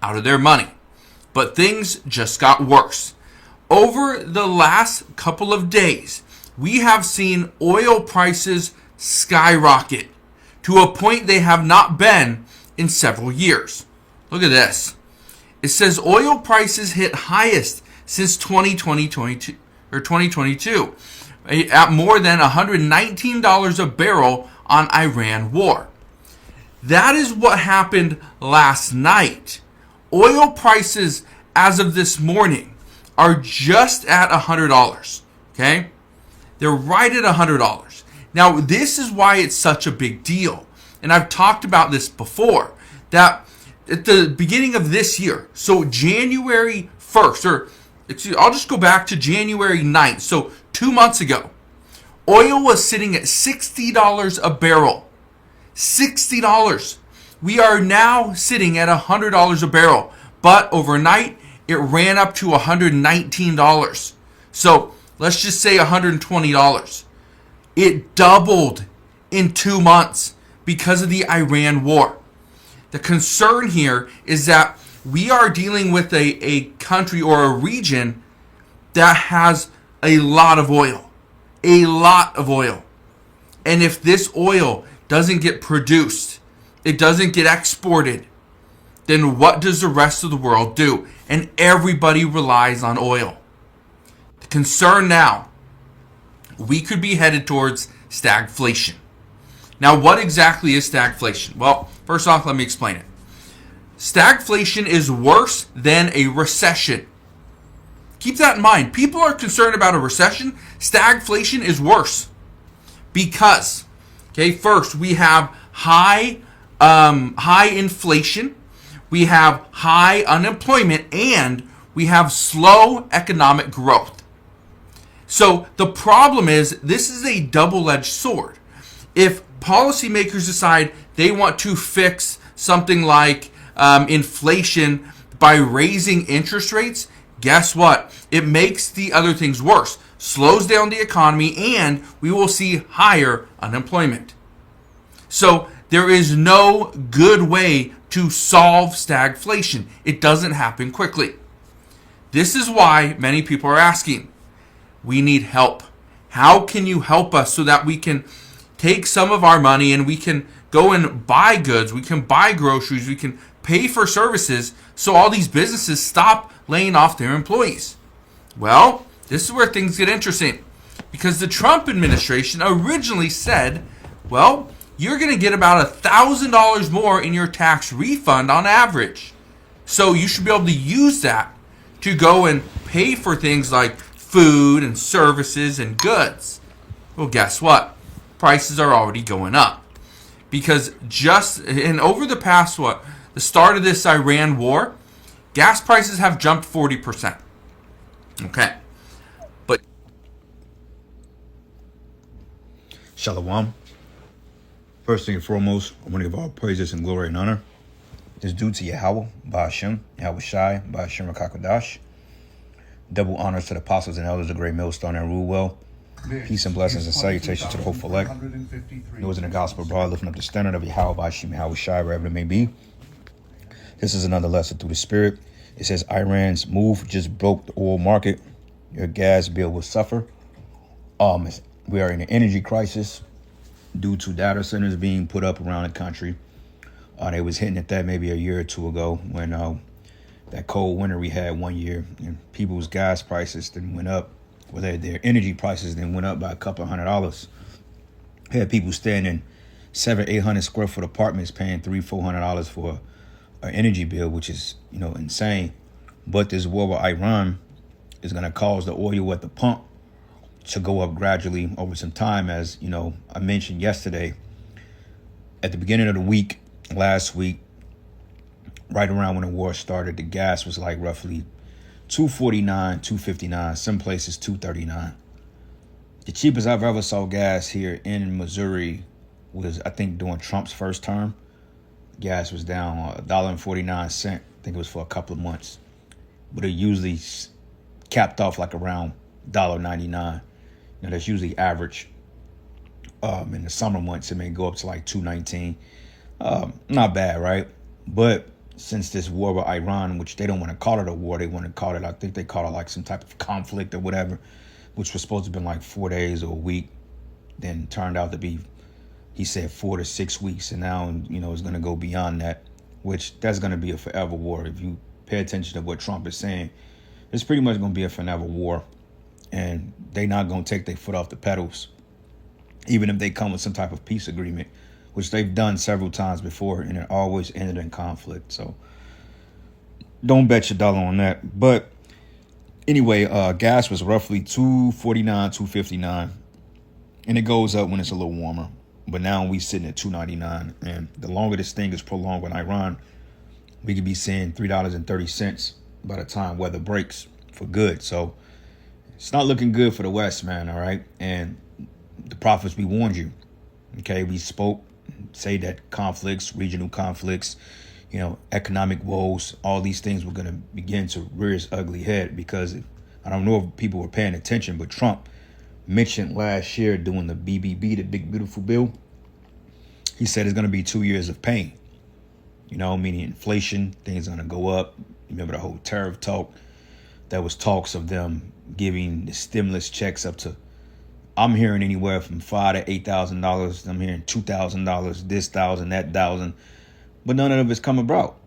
out of their money. But things just got worse. Over the last couple of days, we have seen oil prices skyrocket to a point they have not been in several years. Look at this. It says oil prices hit highest since 2022 at more than $119 a barrel on Iran war. That is what happened last night. Oil prices as of this morning are just at $100. Okay? They're right at $100. Now, this is why it's such a big deal. And I've talked about this before, that at the beginning of this year, so January 1st, or I'll just go back to January 9th, so 2 months ago, oil was sitting at $60 a barrel. $60. We are now sitting at $100 a barrel, but overnight it ran up to $119. So let's just say $120. It doubled in 2 months because of the Iran war. The concern here is that we are dealing with a country or a region that has a lot of oil. A lot of oil. And if this oil doesn't get produced, it doesn't get exported, then what does the rest of the world do? And everybody relies on oil. The concern now, we could be headed towards stagflation. Now, what exactly is stagflation? Well, first off, let me explain it. Stagflation is worse than a recession. Keep that in mind. People are concerned about a recession. Stagflation is worse. Because, first we have high inflation, we have high unemployment, and we have slow economic growth. So the problem is, this is a double-edged sword. If policymakers decide they want to fix something like inflation by raising interest rates, guess what? It makes the other things worse. Slows down the economy, and we will see higher unemployment. So there is no good way to solve stagflation. It doesn't happen quickly. This is why many people are asking, we need help. How can you help us so that we can take some of our money and we can go and buy goods, we can buy groceries, we can pay for services so all these businesses stop laying off their employees? Well, this is where things get interesting, because the Trump administration originally said, well, you're going to get about $1,000 more in your tax refund on average. So you should be able to use that to go and pay for things like food and services and goods. Well, guess what? Prices are already going up. Because over the past, the start of this Iran war, gas prices have jumped 40%. Okay. But Shalom. First thing and foremost, I want to give all praises and glory and honor is due to Yahweh, Ba'ashem, Yahweh Shai, Ba'ashem Rakakadash. Double honors to the apostles and elders of Great Millstone and rule well. Peace and blessings and salutations to the hopeful elect. Those in the gospel abroad, lifting up the standard of Yahweh, Ba'ashem, Yahweh Shai, wherever it may be. This is another lesson through the Spirit. It says Iran's move just broke the oil market. Your gas bill will suffer. We are in an energy crisis due to data centers being put up around the country. They was hitting at that maybe a year or two ago when that cold winter we had 1 year, and people's gas prices then went up. Well, their energy prices then went up by a couple $100. Had people staying in 700-800 square foot apartments paying $300-400 for an energy bill, which is insane. But this war with Iran is going to cause the oil at the pump to go up gradually over some time. As I mentioned yesterday, at the beginning of the week, last week, right around when the war started, the gas was like roughly $2.49, $2.59, some places $2.39. The cheapest I've ever saw gas here in Missouri was, I think, during Trump's first term. Gas was down $1.49. I think it was for a couple of months. But it usually capped off like around $1.99. That's usually average. In the summer months, it may go up to like $2.19. Not bad, right? But since this war with Iran, which they don't want to call it a war. They want to call it, I think they call it like some type of conflict or whatever, which was supposed to have been like 4 days or a week. Then turned out to be, he said 4 to 6 weeks. And now, it's going to go beyond that, which that's going to be a forever war. If you pay attention to what Trump is saying, it's pretty much going to be a forever war. And they're not going to take their foot off the pedals, even if they come with some type of peace agreement, which they've done several times before, and it always ended in conflict. So don't bet your dollar on that. But anyway, gas was roughly $2.49, $2.59, and it goes up when it's a little warmer. But now we sitting at $2.99, and the longer this thing is prolonged with Iran, we could be seeing $3.30 by the time weather breaks for good. So it's not looking good for the West, man. All right, and the prophets, we warned you. Okay, we spoke, say that conflicts, regional conflicts, economic woes, all these things were going to begin to rear its ugly head, because I don't know if people were paying attention, but Trump mentioned last year doing the BBB, the Big Beautiful Bill. He said it's going to be 2 years of pain, meaning inflation, things are going to go up. Remember the whole tariff talk? There was talks of them giving the stimulus checks up to, I'm hearing anywhere from $5,000 to $8,000. I'm hearing $2,000, this thousand, that thousand, but none of it's come about.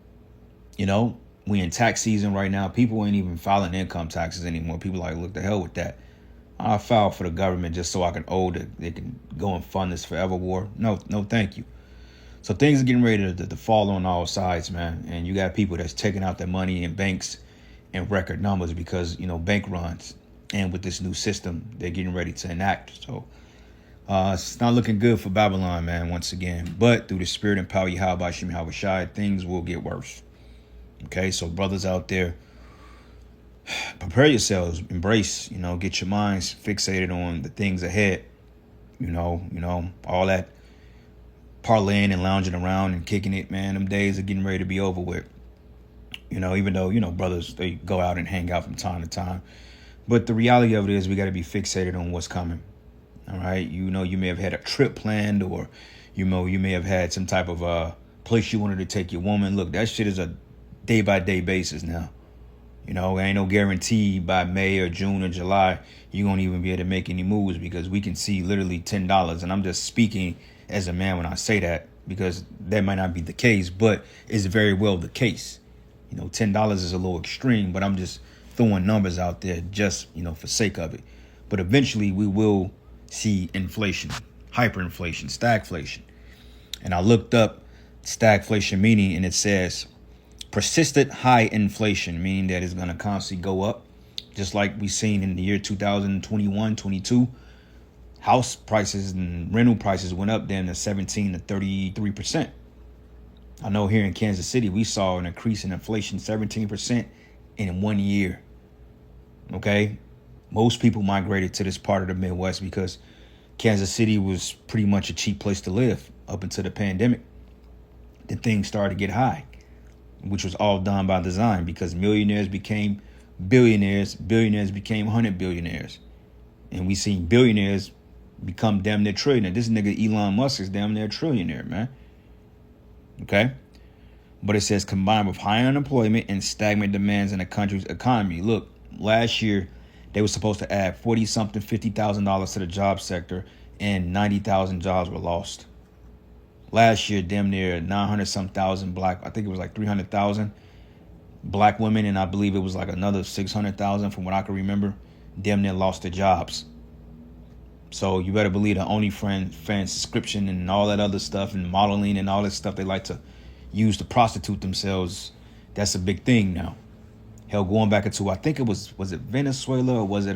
We in tax season right now. People ain't even filing income taxes anymore. People are like, look, the hell with that. I filed for the government just so I can they can go and fund this forever war. No, thank you. So things are getting ready to fall on all sides, man. And you got people that's taking out their money in banks in record numbers because, bank runs. And with this new system, they're getting ready to enact. So it's not looking good for Babylon, man, once again. But through the spirit and power of Yahweh Shem Yahushai, things will get worse. Okay, so brothers out there, prepare yourselves, embrace, get your minds fixated on the things ahead. All that parlaying and lounging around and kicking it, man, them days are getting ready to be over with. Even though, brothers, they go out and hang out from time to time. But the reality of it is we got to be fixated on what's coming. All right. You may have had a trip planned, or, you may have had some type of place you wanted to take your woman. Look, that shit is a day by day basis now. There ain't no guarantee by May or June or July you won't even be able to make any moves, because we can see literally $10. And I'm just speaking as a man when I say that, because that might not be the case, but it's very well the case. $10 is a little extreme, but I'm just throwing numbers out there just, for sake of it. But eventually we will see inflation, hyperinflation, stagflation. And I looked up stagflation meaning, and it says persistent high inflation, meaning that it's going to constantly go up, just like we seen in the year 2021, 22. House prices and rental prices went up then to 17 to 33%. I know here in Kansas City, we saw an increase in inflation, 17% in 1 year. Okay, most people migrated to this part of the Midwest because Kansas City was pretty much a cheap place to live up until the pandemic. Then things started to get high, which was all done by design, because millionaires became billionaires, billionaires became 100 billionaires, and we seen billionaires become damn near trillionaire. This nigga Elon Musk is damn near a trillionaire, man. Okay, but it says combined with high unemployment and stagnant demands in the country's economy. Look, last year they were supposed to add $50,000 to the job sector, and 90,000 jobs were lost. Last year, damn near 900-some thousand black, I think it was like 300,000 black women, and I believe it was like another 600,000 from what I can remember, damn near lost their jobs. So you better believe the OnlyFans subscription and all that other stuff, and modeling and all that stuff they like to use to prostitute themselves, that's a big thing now. Hell, going back into, I think it was it Venezuela, or was it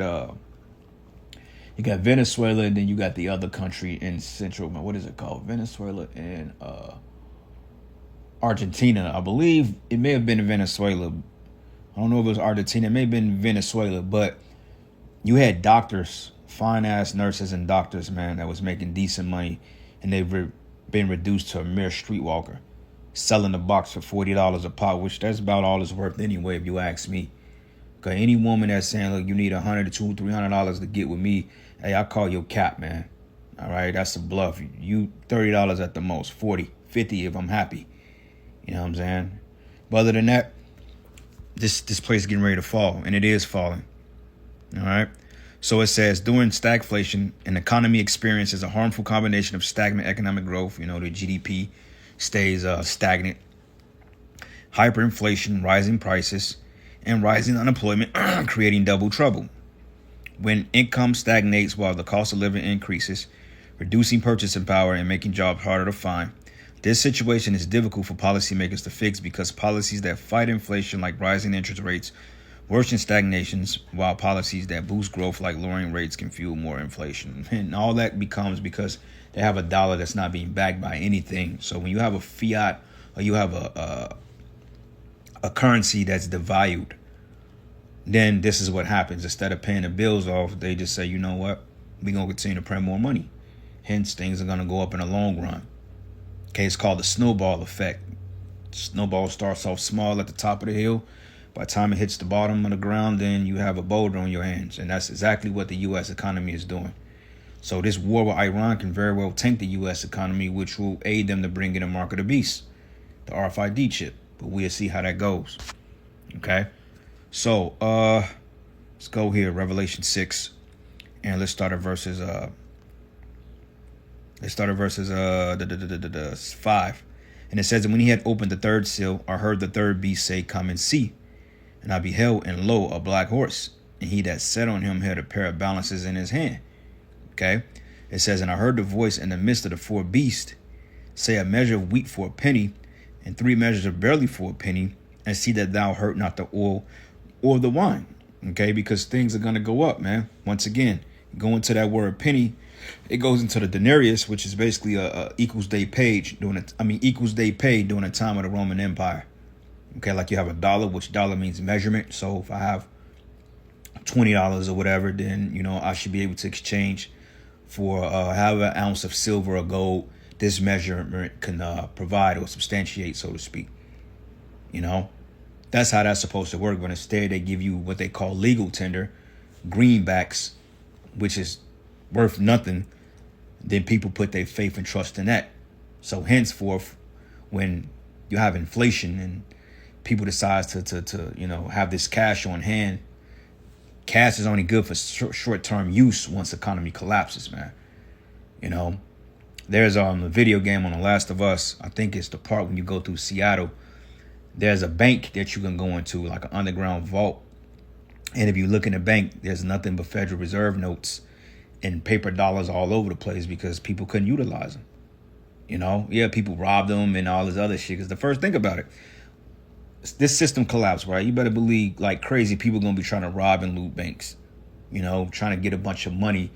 you got Venezuela, and then you got the other country in Central, what is it called? Venezuela and Argentina. I believe it may have been Venezuela. I don't know if it was Argentina. It may have been Venezuela, but you had doctors, fine-ass nurses and doctors, man, that was making decent money, and they've been reduced to a mere streetwalker, selling the box for $40 a pop, which that's about all it's worth anyway, if you ask me. Okay, any woman that's saying, look, you need $100 to $300 to get with me, hey, I call your cap, man. All right, that's a bluff. You $30 at the most, 40, 50 if I'm happy. You know what I'm saying? But other than that, this place is getting ready to fall, and it is falling. All right. So it says, during stagflation, an economy experiences a harmful combination of stagnant economic growth. The GDP stays stagnant, hyperinflation, rising prices, and rising unemployment, creating double trouble. When income stagnates while the cost of living increases, reducing purchasing power and making jobs harder to find. This situation is difficult for policymakers to fix because policies that fight inflation, like rising interest rates, worsen stagnations, while policies that boost growth, like lowering rates, can fuel more inflation. And all that becomes because they have a dollar that's not being backed by anything. So when you have a fiat, or you have a currency that's devalued, then this is what happens. Instead of paying the bills off, they just say, you know what, we're going to continue to print more money. Hence, things are going to go up in the long run. Okay, it's called the snowball effect. Snowball starts off small at the top of the hill. By the time it hits the bottom of the ground, then you have a boulder on your hands. And that's exactly what the U.S. economy is doing. So this war with Iran can very well tank the U.S. economy, which will aid them to bring in a mark of the beast, the RFID chip. But we'll see how that goes. Okay? So, let's go here, Revelation 6. And let's start at verses 5. And it says, and when he had opened the third seal, I heard the third beast say, come and see. And I beheld, and lo, a black horse. And he that sat on him had a pair of balances in his hand. Okay. It says, and I heard the voice in the midst of the four beasts say, a measure of wheat for a penny, and 3 measures of barley for a penny, and see that thou hurt not the oil or the wine. Okay. Because things are going to go up, man. Once again, go into that word penny. It goes into the denarius, which is basically a equals day paid during the time of the Roman Empire. Okay, like you have a dollar, which dollar means measurement. So if I have $20 or whatever, then I should be able to exchange for however an ounce of silver or gold this measurement can provide or substantiate, so to speak. That's how that's supposed to work. But instead, they give you what they call legal tender, greenbacks, which is worth nothing. Then people put their faith and trust in that. So henceforth, when you have inflation and people decide to have this cash on hand, cash is only good for short-term use once the economy collapses, man. There's a video game on The Last of Us. I think it's the part when you go through Seattle. There's a bank that you can go into, like an underground vault. And if you look in the bank, there's nothing but Federal Reserve notes and paper dollars all over the place because people couldn't utilize them. People robbed them and all this other shit. Because the first, think about it. This system collapsed, right? You better believe like crazy people going to be trying to rob and loot banks. Trying to get a bunch of money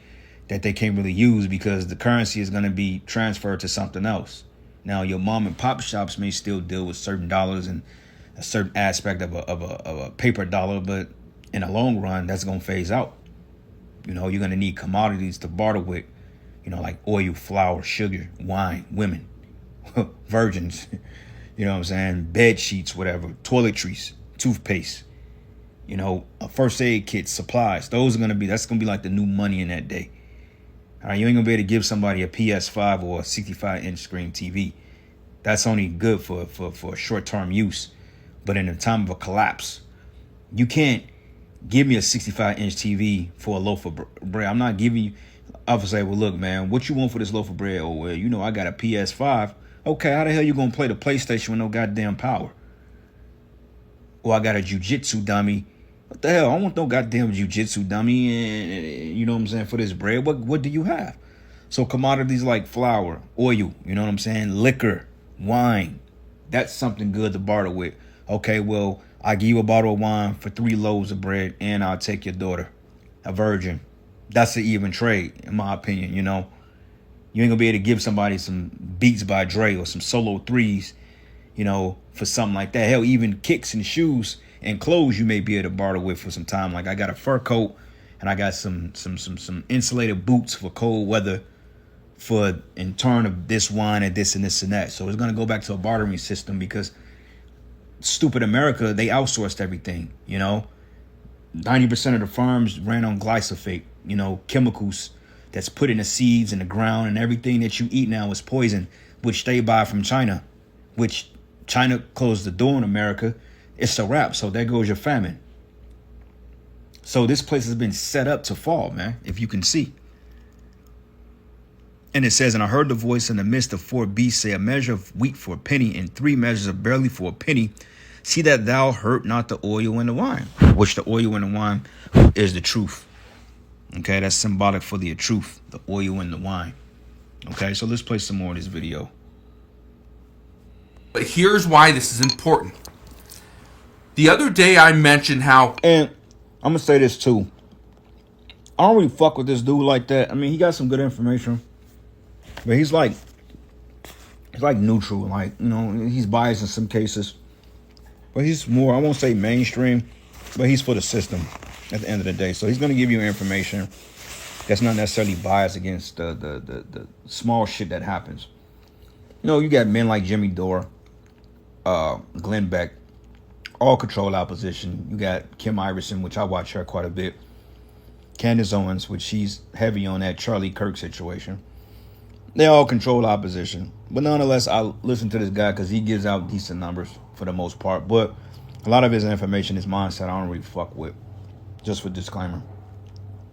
that they can't really use because the currency is going to be transferred to something else. Now, your mom and pop shops may still deal with certain dollars and a certain aspect of a paper dollar, but in the long run, that's going to phase out. You're going to need commodities to barter with, like oil, flour, sugar, wine, women, virgins, what I'm saying? Bed sheets, whatever, toiletries, toothpaste, a first aid kit, supplies. That's going to be like the new money in that day. All right, you ain't going to be able to give somebody a PS5 or a 65-inch screen TV. That's only good for short-term use. But in the time of a collapse, you can't give me a 65-inch TV for a loaf of bread. I'm not giving you. I'll say, well, look, man, what you want for this loaf of bread? Oh, well, I got a PS5. Okay, how the hell you going to play the PlayStation with no goddamn power? Or I got a jiu-jitsu dummy. What the hell? I don't want no goddamn jiu-jitsu dummy, and for this bread. What do you have? So commodities like flour, oil, liquor, wine, that's something good to barter with. Okay, well, I give you a bottle of wine for 3 loaves of bread, and I'll take your daughter, a virgin. That's an even trade, in my opinion, You ain't gonna be able to give somebody some Beats by Dre or some Solo 3s, for something like that. Hell, even kicks and shoes and clothes you may be able to barter with for some time. Like I got a fur coat and I got some insulated boots for cold weather for in turn of this wine and this and this and that. So it's going to go back to a bartering system because stupid America, they outsourced everything, 90% of the farms ran on glyphosate, chemicals that's put in the seeds in the ground, and everything that you eat now is poison, which they buy from China, which China closed the door in America, it's a wrap. So there goes your famine. So this place has been set up to fall, man, if you can see. And it says, and I heard the voice in the midst of 4 beasts say, a measure of wheat for a penny and 3 measures of barley for a penny. See that thou hurt not the oil and the wine, which the oil and the wine is the truth. Okay, that's symbolic for the truth, the oil and the wine. Okay, so let's play some more of this video. But here's why this is important. The other day I mentioned how... And I'm going to say this too. I don't really fuck with this dude like that. I mean, he got some good information. But he's like neutral. Like, you know, he's biased in some cases. But he's more, I won't say mainstream, but he's for the system at the end of the day. So he's going to give you information that's not necessarily biased against the small shit that happens. You know, you got men like Jimmy Dore, Glenn Beck, all control opposition. You got Kim Iverson, which I watch her quite a bit. Candace Owens, which she's heavy on that Charlie Kirk situation. They all control opposition. But nonetheless, I listen to this guy because he gives out decent numbers for the most part. But a lot of his information, his mindset, I don't really fuck with. Just for disclaimer.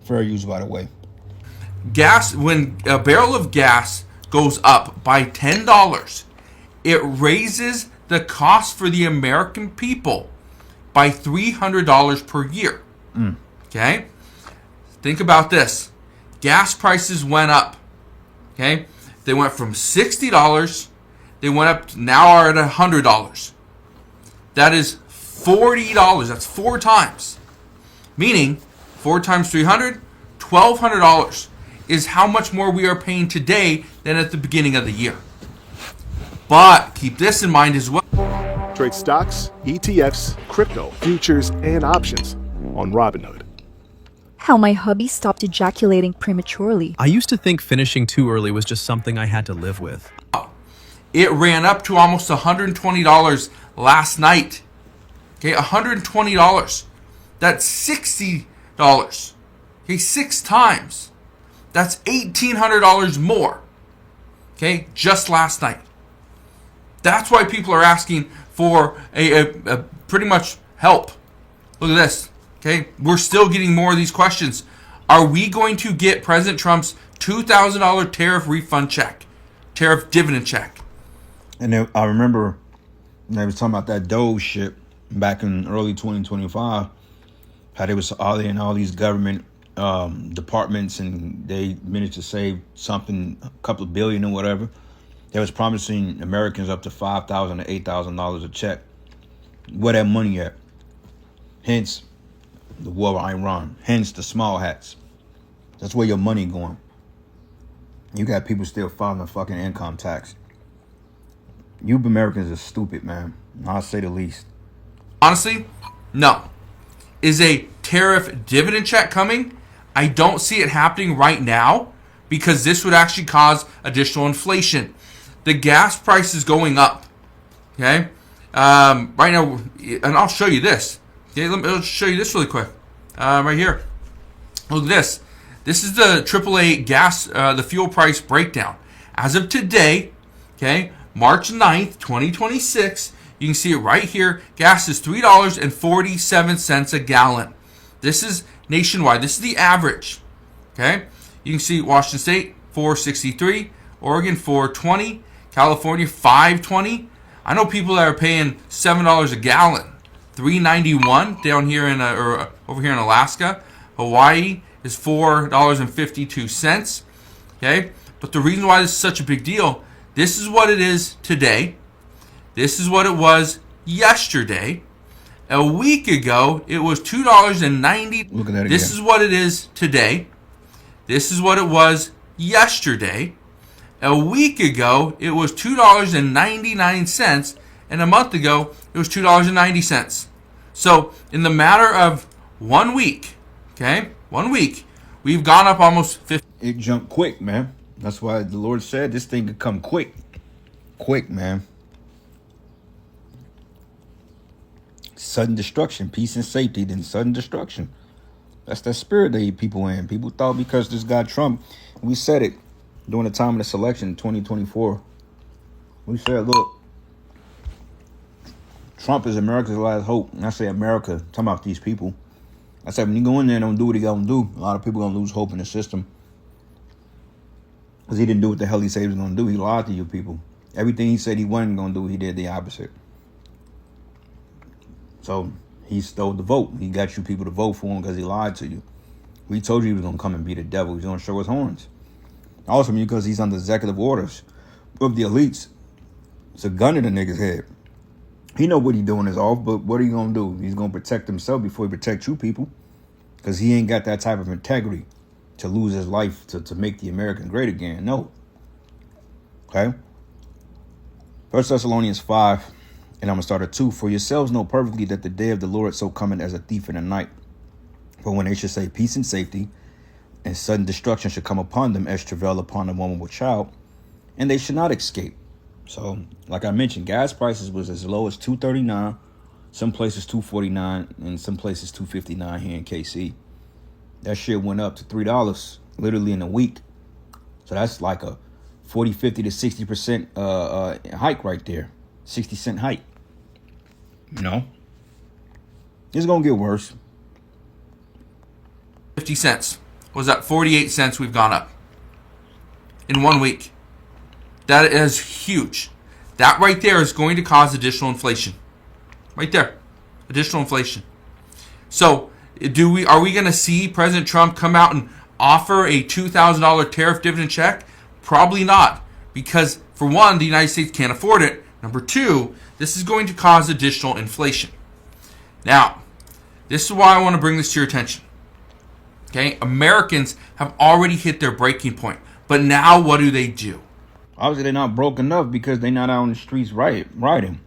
Fair use, by the way. Gas, when a barrel of gas goes up by $10, it raises the cost for the American people by $300 per year. Okay? Think about this. Gas prices went up. Okay? They went from $60, they went up, now are at $100. That is $40. That's 4 times. Meaning, 4 times 300, $1,200 is how much more we are paying today than at the beginning of the year. But keep this in mind as well. Trade stocks, ETFs, crypto, futures, and options on Robinhood. How my hubby stopped ejaculating prematurely. I used to think finishing too early was just something I had to live with. It ran up to almost $120 last night. Okay, $120. That's $60. Okay, 6 times. That's $1,800 more. Okay, just last night. That's why people are asking for a pretty much help. Look at this. Okay, we're still getting more of these questions. Are we going to get President Trump's $2,000 tariff refund check, tariff dividend check? And then I remember they was talking about that Doge shit back in early 2025. How they was auditing all these government departments, and they managed to save something, a couple of billion or whatever. They was promising Americans up to $5,000 to $8,000 a check. Where that money at? Hence the war with Iran. Hence the small hats. That's where your money going. You got people still filing the fucking income tax. You Americans are stupid, man. I'll say the least. Honestly, no. Is a tariff dividend check coming? I don't see it happening right now because this would actually cause additional inflation. The gas price is going up. Okay? Right now, and I'll show you this. Okay, I'll show you this really quick. Right here. Look at this. This is the AAA gas, the fuel price breakdown. As of today, okay, March 9th, 2026, you can see it right here. Gas is $3.47 a gallon. This is nationwide. This is the average. Okay? You can see Washington State, $4.63. Oregon, $4.20. California, $5.20. I know people that are paying $7 a gallon. $3.91 down here in or over here in Alaska. Hawaii is $4.52. Okay? But the reason why this is such a big deal, this is what it is today. This is what it was yesterday. A week ago, it was $2.90. Look at that again. This is what it is today. This is what it was yesterday. A week ago, it was $2.99. And a month ago, it was $2.90. So, in the matter of 1 week, okay, 1 week, we've gone up almost 50. It jumped quick, man. That's why the Lord said this thing could come quick. Quick, man. Sudden destruction, peace and safety, then sudden destruction. That's that spirit that people in. People thought because this guy Trump, we said it during the time of the election in 2024. We said, look, Trump is America's last hope. And I say America, talking about these people. I said when you go in there and don't do what he gonna do, a lot of people gonna lose hope in the system. Because he didn't do what the hell he said he was gonna do. He lied to you people. Everything he said he wasn't gonna do, he did the opposite. So he stole the vote. He got you people to vote for him because he lied to you. We told you he was gonna come and be the devil. He's gonna show his horns. Also because he's under executive orders of the elites. It's a gun in the nigga's head. He know what he doing is off, but what are you gonna do? He's gonna protect himself before he protect you people. Because he ain't got that type of integrity to lose his life to make the American great again. No. Okay? 1 Thessalonians 5, and I'm going to start at 2. For yourselves know perfectly that the day of the Lord so cometh as a thief in the night. For when they should say peace and safety, and sudden destruction should come upon them as travail upon a woman with child, and they should not escape. So, like I mentioned, gas prices was as low as $2.39, some places $2.49, and some places $2.59 here in KC. That shit went up to $3 literally in a week. So that's like a 40, 50 to 60% hike right there. 60-cent hike. You know? It's going to get worse. 50 cents. Was that 48 cents we've gone up in 1 week? That is huge. That right there is going to cause additional inflation. Right there. Additional inflation. So, are we going to see President Trump come out and offer a $2,000 tariff dividend check? Probably not. Because, for one, the United States can't afford it. Number two, this is going to cause additional inflation. Now, this is why I want to bring this to your attention. Okay? Americans have already hit their breaking point. But now what do they do? Obviously, they're not broke enough because they're not out on the streets rioting.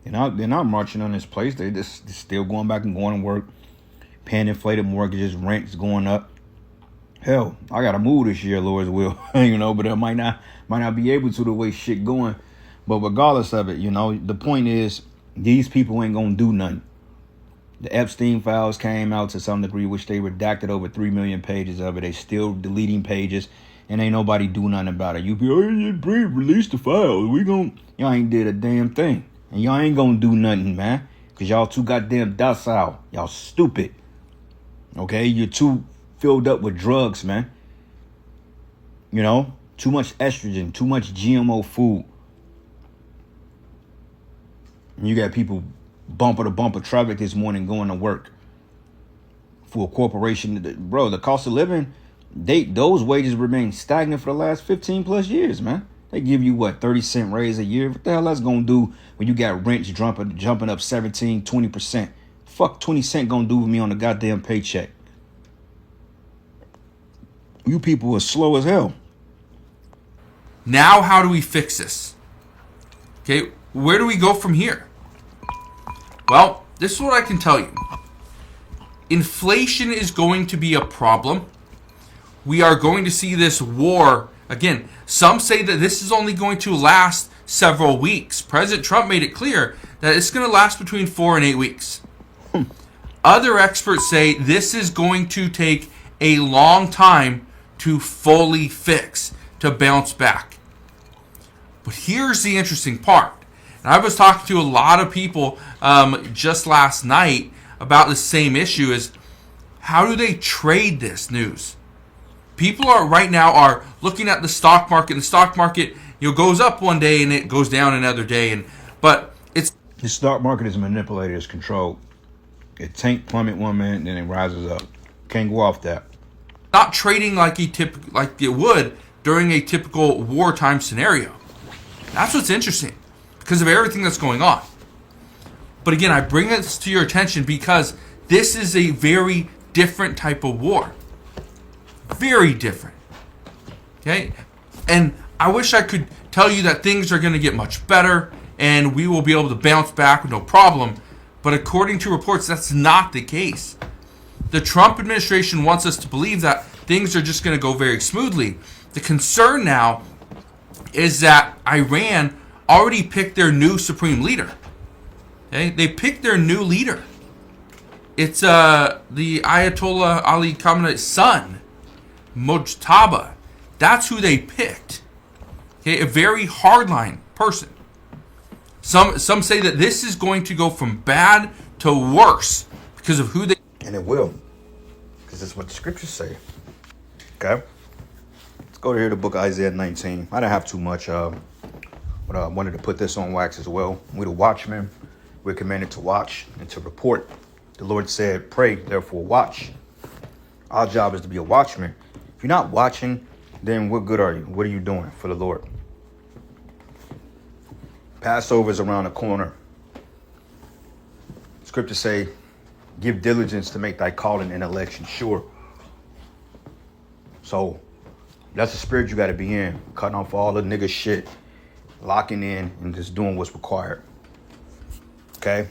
They're not marching on this place. They're just still going back and going to work, paying inflated mortgages, rent's going up. Hell, I got to move this year, Lord's will, but I might not be able to the way shit going. But regardless of it, the point is these people ain't going to do nothing. The Epstein files came out to some degree, which they redacted over 3 million pages of it. They still deleting pages, and ain't nobody do nothing about it. You be, release the files. Y'all ain't did a damn thing. And y'all ain't going to do nothing, man. Because y'all too goddamn docile. Y'all stupid. Okay? You're too filled up with drugs, man. Too much estrogen, too much GMO food. And you got people bumper to bumper traffic this morning going to work for a corporation. Bro, the cost of living, those wages remain stagnant for the last 15 plus years, man. They give you, 30-cent raise a year? What the hell that's going to do when you got rents jumping up 17, 20%? Fuck 20 cent going to do with me on the goddamn paycheck? You people are slow as hell. Now how do we fix this? Okay, where do we go from here? Well, this is what I can tell you. Inflation is going to be a problem. We are going to see this war. Again, some say that this is only going to last several weeks. President Trump made it clear that it's going to last between 4 and 8 weeks. Other experts say this is going to take a long time to fully fix, to bounce back. But here's the interesting part. And I was talking to a lot of people just last night about the same issue, is how do they trade this news? People right now are looking at the stock market. The stock market, goes up one day and it goes down another day. But the stock market is manipulated, it's controlled. It tank plummet one minute, then it rises up. Can't go off that. Not trading like it would during a typical wartime scenario. That's what's interesting because of everything that's going on. But again, I bring this to your attention because this is a very different type of war. Very different. Okay? And I wish I could tell you that things are going to get much better and we will be able to bounce back with no problem. But according to reports, that's not the case. The Trump administration wants us to believe that things are just going to go very smoothly. The concern now is that Iran already picked their new supreme leader. Okay? They picked their new leader. It's the Ayatollah Ali Khamenei's son, Mojtaba. That's who they picked. Okay? A very hardline person. Some say that this is going to go from bad to worse because of who they. And it will, because that's what the scriptures say. Okay? Let's go to here, the book of Isaiah 19. I didn't have too much, but I wanted to put this on wax as well. We're the watchmen. We're commanded to watch and to report. The Lord said, pray, therefore watch. Our job is to be a watchman. If you're not watching, then what good are you? What are you doing for the Lord? Passover is around the corner. Scriptures say, give diligence to make thy calling and election sure. So that's the spirit you got to be in. Cutting off all the nigga shit. Locking in and just doing what's required. Okay?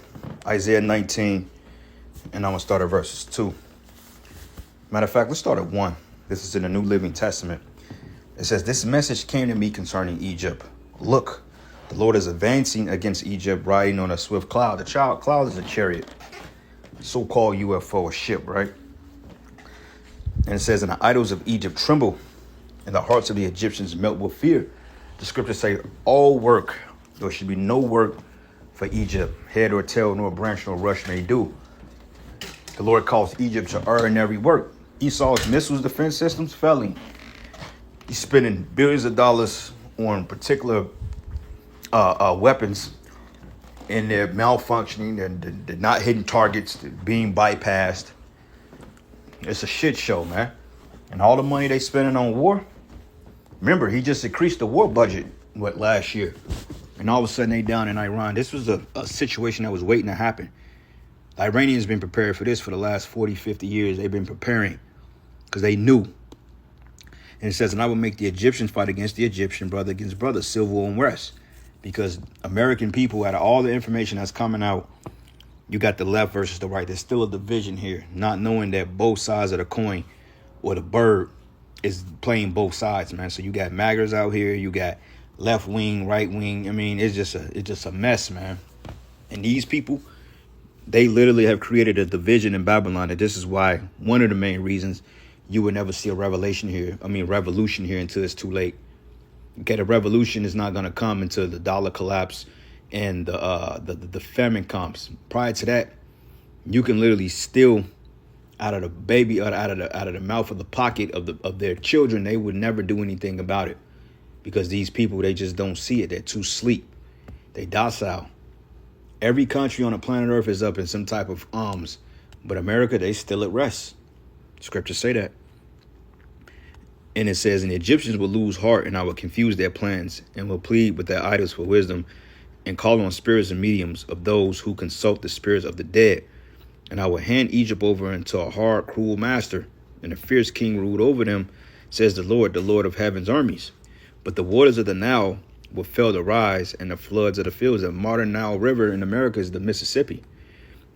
Isaiah 19. And I'm going to start at verses 2. Matter of fact, let's start at 1. This is in the New Living Testament. It says, this message came to me concerning Egypt. Look, the Lord is advancing against Egypt, riding on a swift cloud. The cloud is a chariot. So-called UFO, a ship, right? And it says, and the idols of Egypt tremble, and the hearts of the Egyptians melt with fear. The scriptures say, all work, there should be no work for Egypt. Head or tail, nor branch, nor rush may do. The Lord calls Egypt to err in every work. Esau's missiles defense systems failing. He's spending billions of dollars on particular weapons, and they're malfunctioning, and they're not hitting targets, they're being bypassed. It's a shit show, man. And all the money they spending on war. Remember, he just increased the war budget, last year. And all of a sudden they down in Iran. This was a situation that was waiting to happen. The Iranians have been prepared for this for the last 40, 50 years. They've been preparing because they knew. And it says, and I will make the Egyptians fight against the Egyptian, brother against brother, civil unrest. Because American people, out of all the information that's coming out, you got the left versus the right. There's still a division here, not knowing that both sides of the coin or the bird is playing both sides, man. So you got MAGAs out here, you got left wing, right wing. I mean, it's just a mess, man. And these people, they literally have created a division in Babylon. And this is why one of the main reasons you would never see a revolution here until it's too late. Okay, the revolution is not going to come until the dollar collapse and the famine comes. Prior to that, you can literally steal out of the baby, out of the mouth of the pocket of their children. They would never do anything about it because these people, they just don't see it. They're too sleep. They docile. Every country on the planet Earth is up in some type of arms, but America, they still at rest. Scriptures say that. And it says, and the Egyptians will lose heart, and I will confuse their plans, and will plead with their idols for wisdom, and call on spirits and mediums of those who consult the spirits of the dead. And I will hand Egypt over into a hard, cruel master, and a fierce king ruled over them, says the Lord of heaven's armies. But the waters of the Nile will fail to rise, and the floods of the fields. The modern Nile River in America is the Mississippi.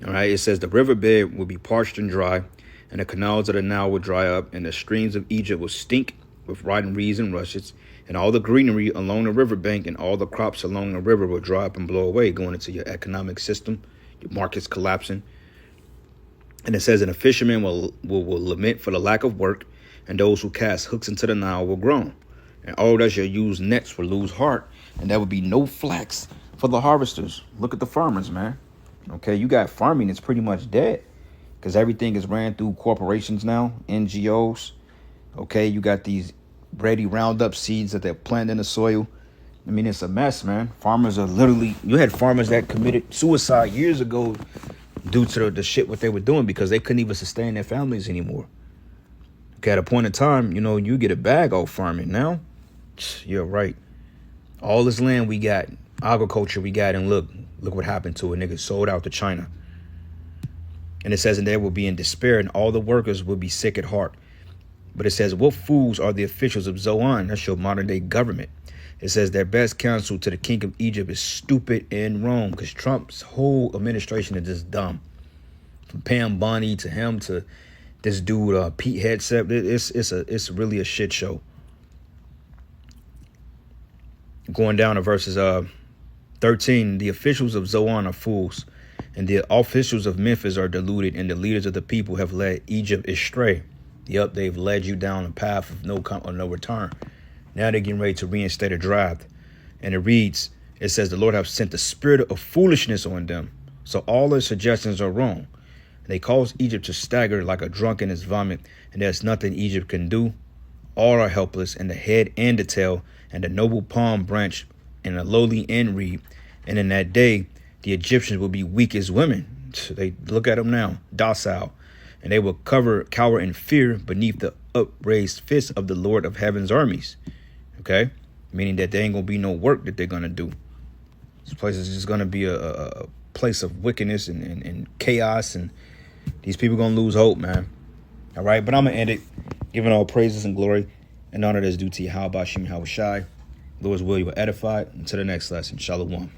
All right, it says the riverbed will be parched and dry, and the canals of the Nile will dry up, and the streams of Egypt will stink with rotten reeds and rushes, and all the greenery along the riverbank and all the crops along the river will dry up and blow away, going into your economic system, your markets collapsing. And it says, and the fishermen will lament for the lack of work, and those who cast hooks into the Nile will groan. And all that shall use nets will lose heart, and there will be no flax for the harvesters. Look at the farmers, man. Okay, you got farming that's pretty much dead because everything is ran through corporations now, NGOs. Okay, you got these ready Roundup seeds that they're planting in the soil. I mean, it's a mess, man. Farmers are literally, you had farmers that committed suicide years ago due to the shit what they were doing because they couldn't even sustain their families anymore. Okay, at a point in time, you get a bag off farming. Now, you're right. All this land we got, agriculture we got, and look what happened to it. Niggas sold out to China. And it says, and they will be in despair, and all the workers will be sick at heart. But it says, what fools are the officials of Zoan? That's your modern day government. It says their best counsel to the king of Egypt is stupid and wrong because Trump's whole administration is just dumb. From Pam Bondi to him to this dude, Pete Hegseth, it's really a shit show. Going down to verses 13, the officials of Zoan are fools, and the officials of Memphis are deluded, and the leaders of the people have led Egypt astray. They've led you down a path of no return. Now they're getting ready to reinstate a draft. And it reads, It says the Lord have sent the spirit of foolishness on them. So all their suggestions are wrong. They cause Egypt to stagger like a drunk in his vomit, and there's nothing Egypt can do. All are helpless, and the head and the tail, and the noble palm branch, and the lowly end reed. And in that day, the Egyptians will be weak as women. So they look at them now, docile, and they will cower in fear beneath the upraised fist of the Lord of heaven's armies. Okay, meaning that there ain't gonna be no work that they're gonna do. This place is just gonna be a place of wickedness and chaos, and these people gonna lose hope, man. All right, but I'm gonna end it, giving all praises and glory and honor that's due to Yahweh Bashim Yahushai. Lord's will, you will edify. Until the next lesson, Shalom.